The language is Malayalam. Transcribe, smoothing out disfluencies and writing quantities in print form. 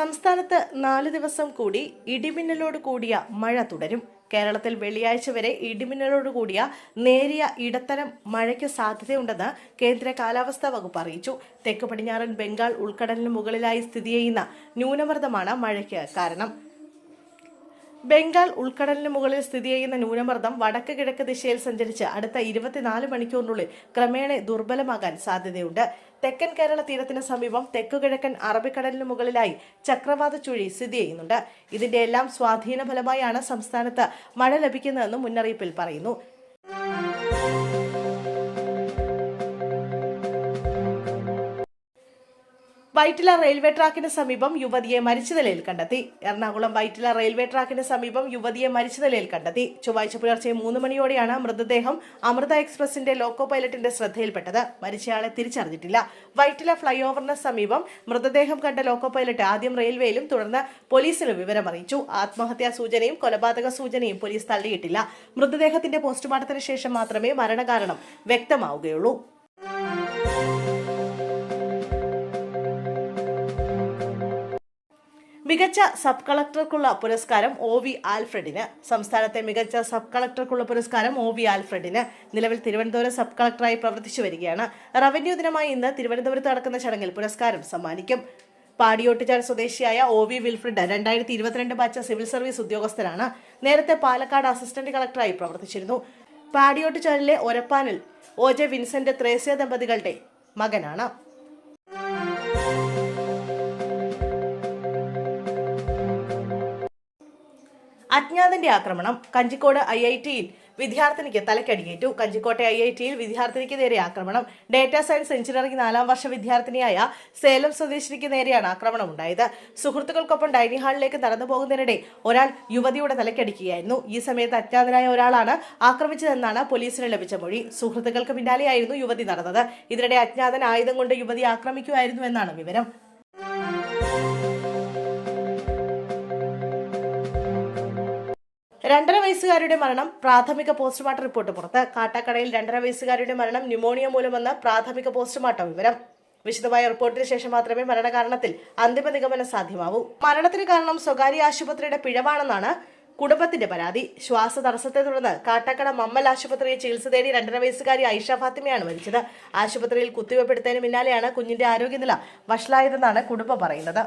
സംസ്ഥാനത്ത് 4 ദിവസം കൂടി ഇടിമിന്നലോട് കൂടിയ മഴ തുടരും. കേരളത്തിൽ വെള്ളിയാഴ്ച വരെ ഇടിമിന്നലോട് കൂടിയ നേരിയ ഇടത്തരം മഴയ്ക്ക് സാധ്യതയുണ്ടെന്ന് കേന്ദ്ര കാലാവസ്ഥാ വകുപ്പ് അറിയിച്ചു. തെക്ക് പടിഞ്ഞാറൻ ബംഗാൾ ഉൾക്കടലിന് മുകളിലായി സ്ഥിതി ചെയ്യുന്ന ന്യൂനമർദ്ദമാണ് മഴയ്ക്ക് കാരണം. ബംഗാൾ ഉൾക്കടലിന് മുകളിൽ സ്ഥിതി ചെയ്യുന്ന ന്യൂനമർദ്ദം വടക്ക് കിഴക്ക് ദിശയിൽ സഞ്ചരിച്ച് അടുത്ത 24 മണിക്കൂറിനുള്ളിൽ ക്രമേണ ദുർബലമാകാൻ സാധ്യതയുണ്ട്. തെക്കൻ കേരള തീരത്തിന് സമീപം തെക്കുകിഴക്കൻ അറബിക്കടലിന് മുകളിലായി ചക്രവാത ചുഴി സ്ഥിതി ചെയ്യുന്നുണ്ട്. ഇതിന്റെ എല്ലാം സ്വാധീന ഫലമായാണ് സംസ്ഥാനത്ത് മഴ ലഭിക്കുന്നതെന്ന് മുന്നറിയിപ്പിൽ പറയുന്നു. വൈറ്റില റെയിൽവേ ട്രാക്കിന് സമീപം യുവതിയെ മരിച്ച നിലയിൽ കണ്ടെത്തി. എറണാകുളം വൈറ്റില റെയിൽവേ ട്രാക്കിന് സമീപം യുവതിയെ മരിച്ച നിലയിൽ കണ്ടെത്തി. ചൊവ്വാഴ്ച പുലർച്ചെ 3 മണിയോടെയാണ് മൃതദേഹം അമൃത എക്സ്പ്രസിന്റെ ലോക്കോ പൈലറ്റിന്റെ ശ്രദ്ധയിൽപ്പെട്ടത്. മരിച്ചയാളെ തിരിച്ചറിഞ്ഞിട്ടില്ല. വൈറ്റില ഫ്ലൈ ഓവറിന് സമീപം മൃതദേഹം കണ്ട ലോക്കോ പൈലറ്റ് ആദ്യം റെയിൽവേയിലും തുടർന്ന് പോലീസിലും വിവരം അറിയിച്ചു. ആത്മഹത്യാ സൂചനയും കൊലപാതക സൂചനയും പോലീസ് തള്ളിയിട്ടില്ല. മൃതദേഹത്തിന്റെ പോസ്റ്റ്മോർട്ടത്തിന് ശേഷം മാത്രമേ മരണകാരണം വ്യക്തമാവുകയുള്ളൂ. മികച്ച സബ് കളക്ടർക്കുള്ള പുരസ്കാരം OV ആൽഫ്രഡിന്. സംസ്ഥാനത്തെ മികച്ച സബ് കളക്ടർക്കുള്ള പുരസ്കാരം OV ആൽഫ്രഡിന്. നിലവിൽ തിരുവനന്തപുരം സബ് കളക്ടറായി പ്രവർത്തിച്ചു വരികയാണ്. റവന്യൂ ദിനമായി ഇന്ന് തിരുവനന്തപുരത്ത് നടക്കുന്ന ചടങ്ങിൽ പുരസ്കാരം സമ്മാനിക്കും. പാടിയോട്ടുചാൽ സ്വദേശിയായ OV വിൽഫ്രിഡ് 2022 ബാച്ച് സിവിൽ സർവീസ് ഉദ്യോഗസ്ഥനാണ്. നേരത്തെ പാലക്കാട് അസിസ്റ്റന്റ് കളക്ടറായി പ്രവർത്തിച്ചിരുന്നു. പാടിയോട്ടുചാലിലെ ഒരപ്പാനിൽ OJ വിൻസെന്റ് ത്രേസ്യ ദമ്പതികളുടെ മകനാണ്. അജ്ഞാതന്റെ ആക്രമണം. കഞ്ചിക്കോട് IITയിൽ വിദ്യാർത്ഥിനിക്ക് തലക്കടിയേറ്റു. കഞ്ചിക്കോട്ടെ IITയിൽ വിദ്യാർത്ഥിനിക്ക് നേരെ ആക്രമണം. ഡേറ്റാ സയൻസ് എഞ്ചിനീയറിംഗ് 4ാം വർഷ വിദ്യാർത്ഥിനിയായ സേലം സ്വദേശിനിക്ക് നേരെയാണ് ആക്രമണം ഉണ്ടായത്. സുഹൃത്തുക്കൾക്കൊപ്പം ഡൈനിങ് ഹാളിലേക്ക് നടന്നു പോകുന്നതിനിടെ ഒരാൾ യുവതിയുടെ തലക്കടിക്കുകയായിരുന്നു. ഈ സമയത്ത് അജ്ഞാതനായ ഒരാളാണ് ആക്രമിച്ചതെന്നാണ് പോലീസിന് ലഭിച്ച മൊഴി. സുഹൃത്തുക്കൾക്ക് പിന്നാലെയായിരുന്നു യുവതി നടന്നത്. ഇതിനിടെ അജ്ഞാതൻ ആയുധം കൊണ്ട് യുവതിയെ ആക്രമിക്കുകയായിരുന്നു എന്നാണ് വിവരം. 2.5 വയസ്സുകാരുടെ മരണം. പ്രാഥമിക പോസ്റ്റ്മോർട്ടം റിപ്പോർട്ട് പുറത്ത്. കാട്ടാക്കടയിൽ 2.5 വയസ്സുകാരുടെ മരണം ന്യൂമോണിയ മൂലമെന്ന് പ്രാഥമിക പോസ്റ്റ്മോർട്ടം വിവരം. വിശദമായ റിപ്പോർട്ടിന് ശേഷം മാത്രമേ മരണകാരണത്തിൽ അന്തിമ നിഗമനം സാധ്യമാവൂ. മരണത്തിന് കാരണം സ്വകാര്യ ആശുപത്രിയുടെ പിഴവാണെന്നാണ് കുടുംബത്തിന്റെ പരാതി. ശ്വാസതടസ്സത്തെ തുടർന്ന് കാട്ടാക്കട മമ്മൽ ആശുപത്രിയിൽ ചികിത്സ തേടി 2.5 വയസ്സുകാരി ഐഷ ഫാത്തിമയാണ് മരിച്ചത്. ആശുപത്രിയിൽ കുത്തിവെപ്പെടുത്തതിന് പിന്നാലെയാണ് കുഞ്ഞിന്റെ ആരോഗ്യനില വഷളായതെന്നാണ് കുടുംബം പറയുന്നത്.